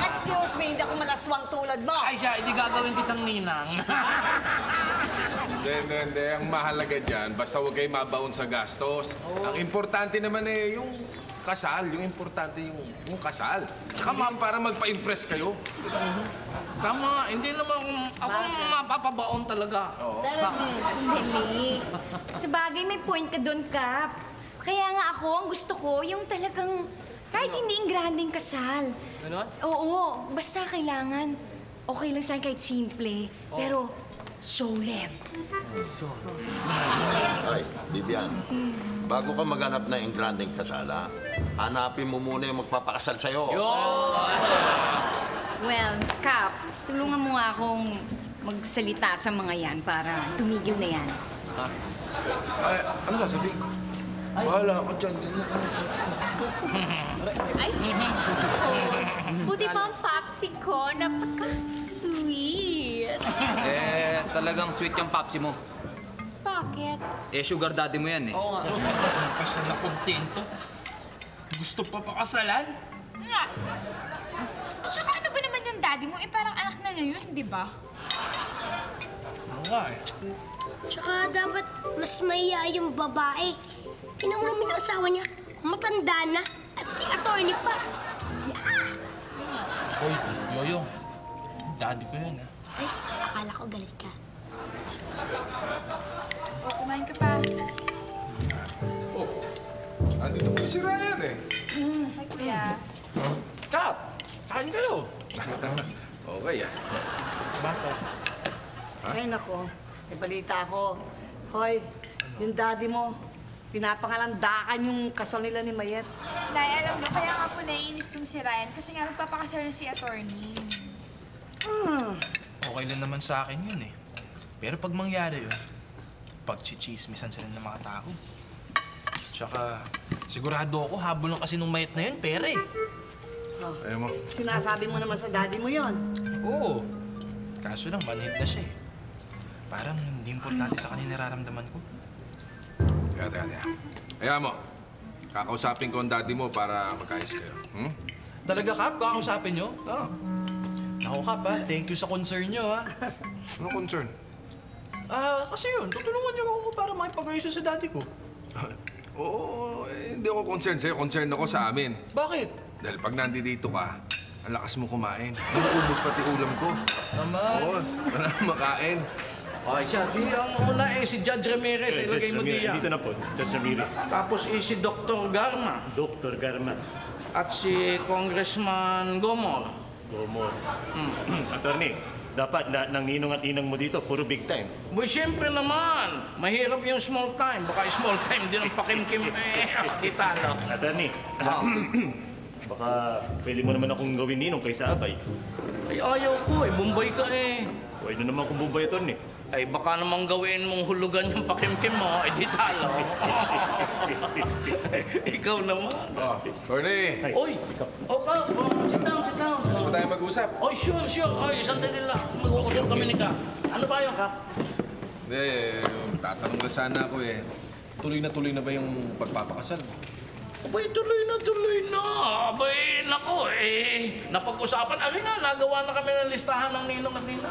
Excuse me, hindi ako malaswang tulad mo. Ay siya, hindi gagawin kitang ninang. Hindi. Ang mahalaga dyan, basta huwag kayo mabaon sa gastos. Ang importante naman yung kasal. Yung importante yung kasal. Tsaka para magpa-impress kayo. Tama, hindi naman ako mapapabaon talaga. Dali. Sa bagay, may point ka doon, Kap. Kaya nga ako, ang gusto ko, yung talagang kahit hindi engranding kasal. Ganon? Oo, basta kailangan. Okay lang sa'yo kahit simple. Pero, solemn. Ay, Bibian. Bago ka maghanap na engranding kasala, hanapin mo muna yung magpapakasal sa'yo. Well, Kap, tulungan mo nga akong magsalita sa mga yan para tumigil na yan. Ay, ano sasabihin ko? Bahala ako dyan. Ay, buti pa ang papsi ko. Napaka-sweet. Talagang sweet yung papsi mo. Bakit? Sugar daddy mo yan Oo nga. Kasi na kontento. Gusto pa pakasalan? Nga. Tsaka ano ba naman yung daddy mo? Parang anak na niya yun, di ba? Oo nga Tsaka dapat mas mahiya yung babae. Tingnan mo naman yung asawa niya. Matanda na. At si attorney pa. Hoy, Yoyo. Daddy ko yan, Ay, akala ko galit ka. Kumain ka pa. Andito po si Ryan Hi, kuya. Kap, kain kayo. Okay Bakit? Ay, nako. May balita ako. Hoy, yung daddy mo, pinapangalandakan yung kasal nila ni Mayet. Nay, alam niyo, kaya nga po naiinis tong si Ryan kasi nga magpapakasal na si attorney. Okay lang naman sa akin yun Pero pag mangyari yun, pagchichismisan sila ng mga tao. Tsaka, sigurado ako, habol lang kasi nung Mayet na yun, pera Ayaw mo. Sinasabi mo naman sa daddy mo yon. Oo. Kaso lang, manhid na siya Parang hindi importante sa kanya nararamdaman ko. Teka. Ayaw mo. Kakausapin ko ang daddy mo para magkaayos kayo. Talaga, Kap? Kakausapin nyo? Oo. Ako, Kap, thank you sa concern nyo, Anong concern? Kasi yun, tutulungan niyo ako para makipag-ayos sa daddy ko. Oo, hindi ako concerned sa'yo. Concerned ako sa amin. Bakit? Dahil pag nandito ka, ang lakas mo kumain. Naubos pati ulam ko. Naman. Oo, wala na makain. Ay siya, ang una si Judge Ramirez. Ilagay mo diyan. Dito na po, Judge Ramirez. Tapos si Dr. Garma. Dr. Garma. At si Congressman Gomor. Gomor. Attorney, dapat nang ninong at inang mo dito, puro big time. Boy, siyempre naman. Mahirap yung small time. Baka small time din ang pakimkim. Di talo. Attorney, baka pwede mo naman akong gawin ninong kaysa abay. Ay, ayaw ko Bombay ka Pwede naman kung Bombay, Attorney. Ay, baka namang gawin mong hulugan yung pakimkim mo. Ay, di talo. Ikaw naman. Attorney! Oy! Sit down. Gusto mo tayo mag-usap? Oy, sure. Oy, sandali lang. Mag-uusap kami ni Kap. Ano ba yun, Kap? Hindi, tatanong na sana ako Tuloy na ba yung pagpapakasal mo? Abay, tuloy na. Abay, nako, napag-usapan. Ari nga, nagawa na kami ng listahan ng ninong at nina.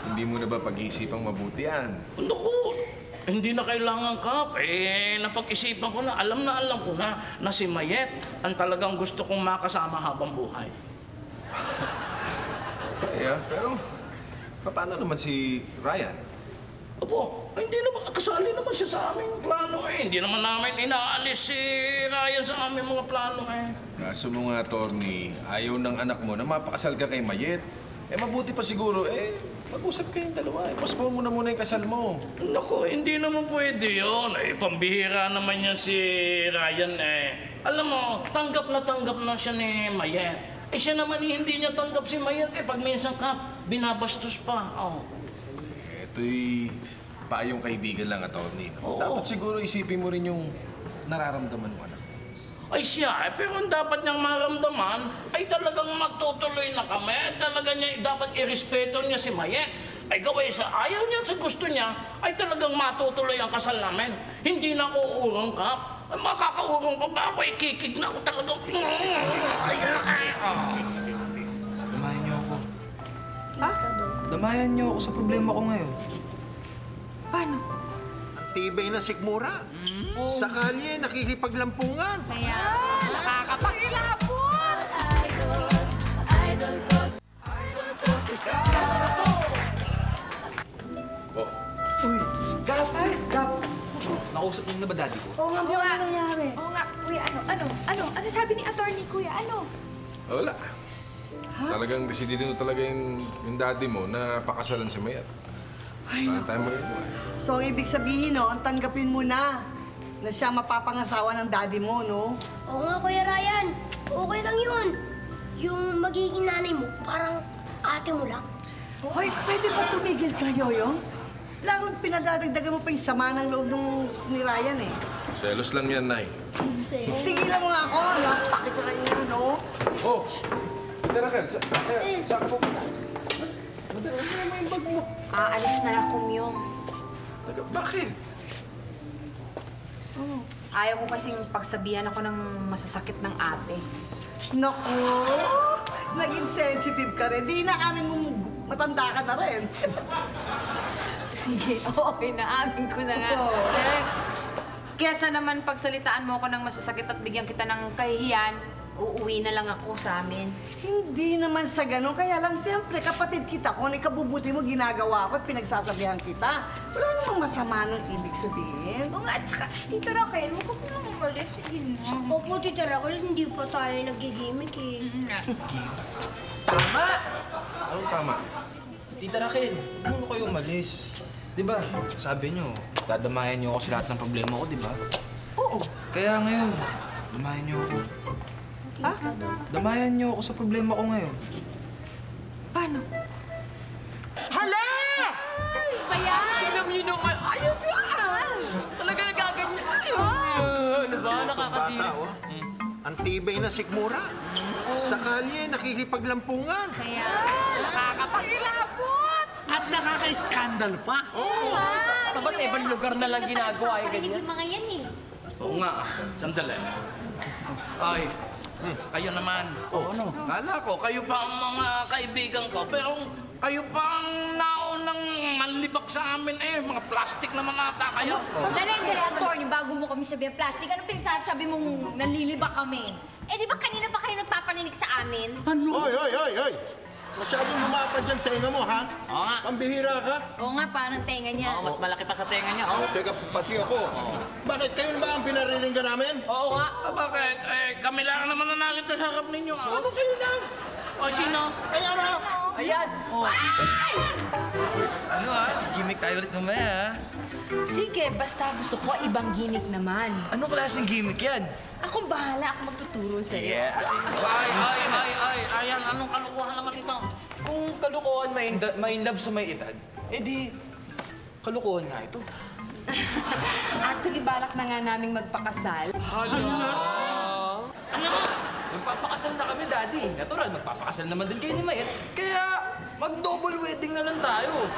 Hindi mo na ba pag-iisipang mabuti yan? Naku, hindi na kailangan, Kap. Napag-isipan ko na alam ko na si Mayet ang talagang gusto kong makasama habang buhay. Pero paano naman si Ryan? Opo, hindi naman, kasali naman siya sa aming plano Hindi naman namin inaalis si Ryan sa aming mga plano Kaso mo nga, Atty, ayaw ng anak mo na mapakasal ka kay Mayet. Mabuti pa siguro, mag-usap kayong dalawa. Postpone mo na muna yung kasal mo. Naku, hindi naman pwede yun. Pambihira naman yan si Ryan Alam mo, tanggap na siya ni Mayet. Siya naman hindi niya tanggap si Mayet pag minsan Kap, binabastos pa. Ito'y paayong kaibigan lang, Atty. Dapat siguro isipin mo rin yung nararamdaman mo, anak. Siya, pero ang dapat niyang maramdaman ay talagang magtutuloy na kami. Talaga niya, dapat irespeto niya si Mayet. Gawin sa ayaw niya, sa gusto niya, ay talagang matutuloy ang kasal namin. Hindi na ako uurong, Kap. Makakaurong pa ba ako? Ikikig na ako talagang... Damayan niyo ako. Damayan niyo ako sa problema ko ngayon. Paano? Ang tibay na sikmura. Sa kalye, nakikipaglampungan. Kaya, nakakapagilapon! Idol ko si Uy, Gap! Nakausap niyo na ba daddy ko? Oo nga, ano nangyari? Oo nga, kuya, ano sabi ni attorney, kuya, ano? Wala. Talagang desidido na talaga yung daddy mo na pakasalan si Mayet. So, ibig sabihin, no, tanggapin mo na siya mapapangasawa ng daddy mo, no? Oo nga, Kuya Ryan. Okay lang yun. Yung magiging nanay mo, parang ate mo lang. Hoy, pwede ba tumigil kayo, Yoyong? Lalo pinadadagdagan mo pa yung sama ng loob ni Ryan, Selos lang yan, Nay. Tigilan mo nga ako. Bakit sa kanya, no? Oh! Tara, Kel. Saan po? Madala mo yung bag mo. Aalis na ako, Myong. Bakit? Ayaw ko kasing pagsabihan ako ng masasakit ng ate. Naku! Naging sensitive ka rin. Di inaamin mo matanda ka na rin. Sige, okay na. Amin ko na nga. Pero, kesa naman pagsalitaan mo ako ng masasakit at bigyan kita ng kahihiyan, uuwi na lang ako sa amin. Hindi naman sa ganun. Kaya lang, siyempre, kapatid kita. Kung ikabubuti mo, ginagawa ko at pinagsasabihan kita. Wala namang masama nung ibig sabihin. Oo nga, at saka, Tito Raquel, huwag ka nang umalis. Sige na. Opo, Tita Raquel, hindi pa tayo nagigimik Tama! Anong tama? Tita Raquel, ano kayo umalis? Diba, sabi niyo, dadamayan niyo ako sa lahat ng problema ko, diba? Oo. Kaya ngayon, damayan niyo ako. Ha? Damayan niyo ako sa problema ko ngayon. Paano? Hala! Kaya, yun naman. Ayos ka! Talaga nagaganyan. Ano ba? Nakakadiri. Bata, Ang tibay na sikmura. Sa kalye, nakikipaglampungan. Kaya, nakakapagilapon! At nakaka-skandal pa. Oo. Tapos sa ibang lugar na lang ginagawa yung ganyan. Yung mga yan Oo nga, sandali. Ay, kayo naman. Ano? Kala ko, kayo pa ang mga kaibigan ko. Pero kayo pa ang naunang manlibak sa amin mga plastic naman ata kayo. Dali, attorney, bago mo kami sabihin plastic, ano pinagsasabi mong nanlilibak kami? di ba kanina pa kayo nagpapaninig sa amin? Hoy! Masyadong lumapad yung tenga mo, ha? Oo nga. Pambihira ka? Oo nga, parang tenga niya. Oo, mas malaki pa sa tenga niya. Teka, pati ako. Bakit kayo ba ang pinariringgan namin? Oo nga. Bakit? Kami lang naman na nakita sa harap ninyo. Ano kayo lang? O, sino? Ay, ano? Ayan. Ano gimmick tayo ulit mamaya, Sige, basta gusto ko ibang gimmick naman. Anong klaseng gimmick yan? Akong bahala, ako magtuturo sa'yo. Ayan, anong kalukuhan naman ito? Kung kalukuhan may love sa may edad, di kalukuhan nga ito. Actually, balak na nga naming magpakasal. Magpapakasal na kami, Daddy. Natural, magpapakasal naman din kayo ni Mayet. Kaya, mag-double wedding na lang tayo.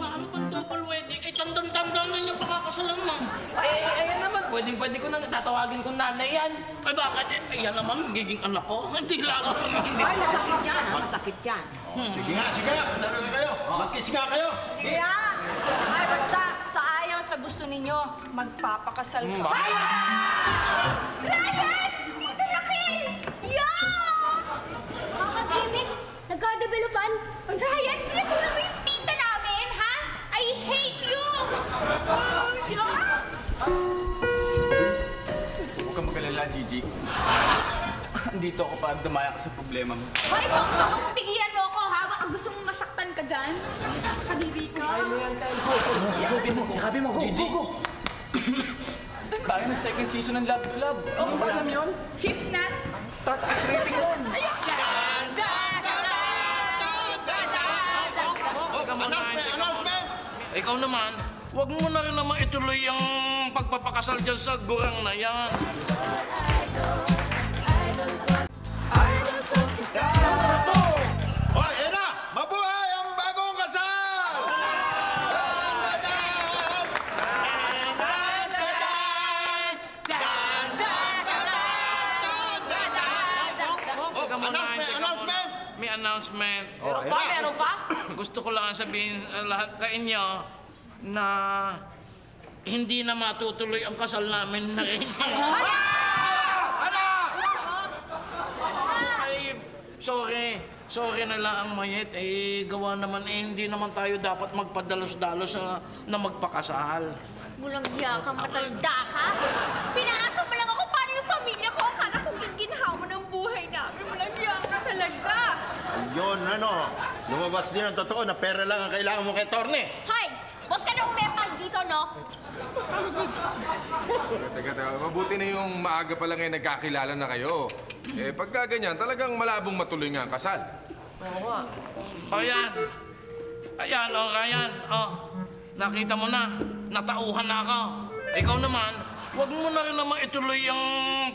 Ano bang double wedding? Tandang-tanda ninyo magpapakasalan mo. Ayan naman, pwede ko nang tatawagin kong nanay yan. Ay bakit? Yan naman, magiging anak ko. Hindi lang ako. Ay, masakit yan, masakit yan. Sige nga, punta na kayo. Mag-kiss nga kayo. Yeah! Ay, basta, sa ayaw at sa gusto ninyo, magpapakasal ko. Ryan! Raquel! Yeah! Kakagimik, nagka-developan. Ryan, sinasura mo yung tita namin, ha? I hate you! Huwag kang mag-alala, Gigi. Dito ako para dumaya ka sa problema mo. Hoy, Bok, tigilan mo ako, ha? Baka gusto mong masaktan ka dyan. Kadiri ka. Ay mo yan, Kyle. Yakapin mo, go, Gigi. go, go. Tayo na second season ng Love to Love. Ano ba alam yun? Fifth na. Tataas rating yun. Announcement! Ikaw naman, huwag mo na rin naman ituloy ang pagpapakasal dyan sa gurang na yan. Hoy, Ena! Mabuhay ang bagong kasal! Announcement! May announcement. Meron pa? Meron pa? Gusto ko lang sabihin sa lahat sa inyo na hindi na matutuloy ang kasal namin na isang... Ay, sorry. Sorry na lang ang mayet. Gawa naman hindi naman tayo dapat magpadalos-dalos na magpakasal. Mulang hiya ka, matalda ka. Pinaasa mo lang ako para yung pamilya ko. Akala ko ginhawa mo ng buhay namin. Mulang hiya ka talaga. Ayun, lumabas din ang totoo na pera lang ang kailangan mo kay Torne. Hoy! Boss ka na umepag dito, no? Teka. Mabuti na yung maaga pa lang nagkakilala na kayo. Pagka ganyan, talagang malabong matuloy nga ang kasal. Oo nga. Ayan. Ryan. Nakita mo na. Natauhan na ako. Ikaw naman, huwag mo na rin naman ituloy yung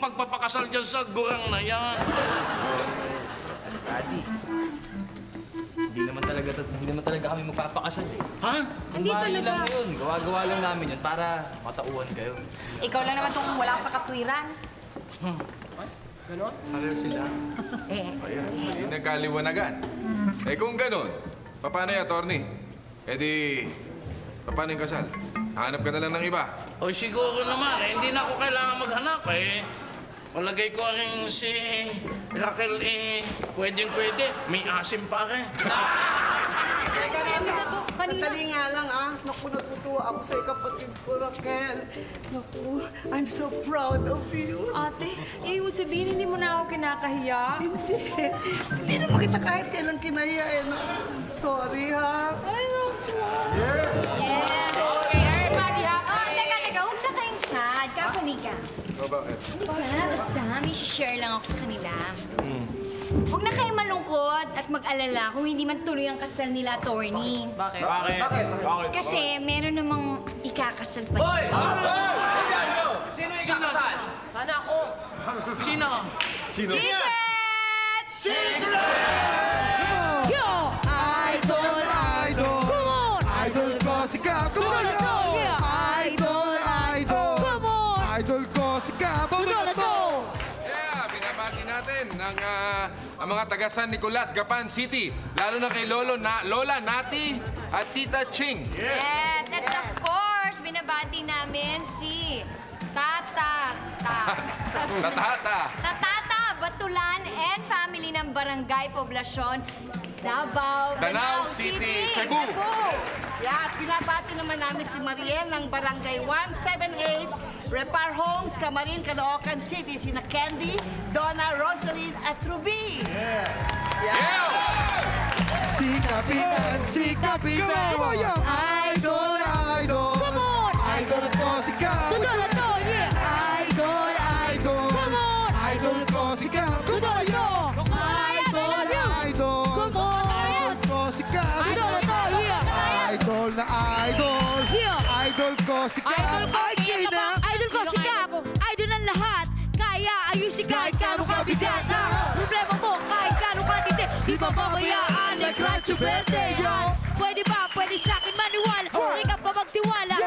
pagpapakasal dyan sa gurang na yan. Daddy, hindi naman talaga kami magpapakasal eh. Ha? Hindi talaga. lang yun. Gawa-gawa lang namin yun para matauhan kayo. Ikaw lang naman itong wala sa katwiran. Ganon? Pareho sila. Ayan, hindi nagkaliwanagan. Kung ganon, paano yan, Torne? Paano yung kasal? Hanap ka na lang ng iba. O siguro naman, hindi na ako kailangan maghanap eh. Palagay ko rin si Raquel pwedeng-pwede. May asim pa rin. Madali nga lang, Naku, natutuwa ako sa'yo, kapatid ko, Raquel. Naku, I'm so proud of you. Ate, yung sabihin, hindi mo na ako kinakahiya? Hindi naman kita kahit kailan kinaya, no? Sorry, ha? Ay, naku. Yes! Okay, everybody, ha? Teka, huwag na kayong sad. Kapaliga. Bakit? Hindi ba? Basta, may share lang ako sa kanila. Huwag na kayong malungkot at mag-alala kung hindi man tuloy ang kasal nila, attorney. Bakit? Kasi meron namang ikakasal pa Hoy! Sino yung kakasal? Sana ako. Sino? Secret! Yo! Idol! Come on! Idol ko si Gab! Come on! Idol! Come on! Idol ko si Gab! Binabati natin ang mga taga San Nicolas, Gapan City. Lalo na kay Lola Nati at Tita Ching. Yes! And of course, binabati namin si Tatata Batulan and family ng Barangay Poblasyon, Danau City, Cebu. Yeah, at binabati naman namin si Mariel ng Barangay 178, Repar Homes, Camarin, Caloocan City, sina Candy, Donna, Rosaline, at Ruby. Si Kapitan! Idol! Come on! Idol ko si Gab! Idol! Come on! Idol ko si Gab! Idol ko si Gab! Idol na idol! Idol ko si Gab! Idol ko si Gab! Idol ng lahat! Kaya ayusin kahit gano'ng kabigat ang problema mo kahit gano'ng katindi. Di ba babayaan like Rancho Verde, yo? Pwede ba? Pwede sa'kin maniwala. Wake up ka magtiwala.